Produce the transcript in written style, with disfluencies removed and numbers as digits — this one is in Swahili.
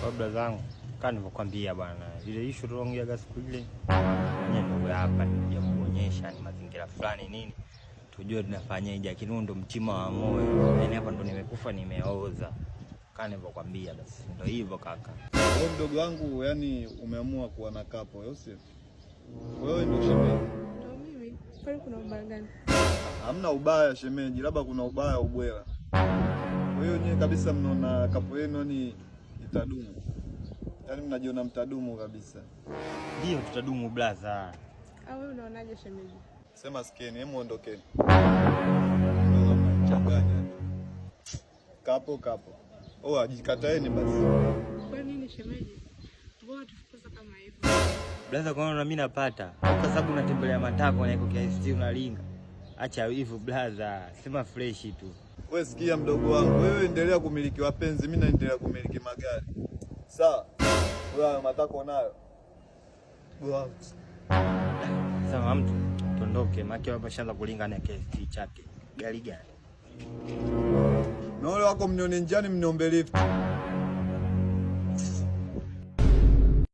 Kabla zangu kama nilivyokuambia bwana, ile issue tuliongea siku ile, ndio hapa nija kuonyesha ni mazingira fulani nini, tujue tunafanyaje. Lakini ndo mtima wa moyo, yani hapa ndo nimekufa nimeoza, kama nilivyokuambia. Basi ndio hivyo kaka. Wewe mdogo wangu, yani umeamua kuwa na kapo, wewe sio? Wewe ndio shemeji. Ndio mimi. Kwani kuna ubaya gani? Hamna ubaya shemeji, labda kuna ubaya ubwela. Wewe nyewe kabisa mnaona kapo yenu yani itadumu. Yaani mnajiona mtadumu kabisa. Ndio tutadumu blaza. Au wewe unaonaje shemeji? Sema sikieni, hebu ondokeni. Changanya. Kapo. Oh, ajikataeni basi. Kwa nini shemeji? Mbona tufukuza kama hivyo? Blaza, kwa nini mimi napata? Kwa sababu unatembelea matako na iko kiasi unalinga. Acha hivyo blaza, sema fresh tu. Wewe sikia mdogo wangu, wewe endelea kumiliki wapenzi, mimi naendelea kumiliki magari. Sawa? Wewe matako nayo. Wow. Sawa mtu, tondoke, maki hapa shaanza kulingana kiasi chake. Gari gani? Na wale wako mnione njiani mniombe lift.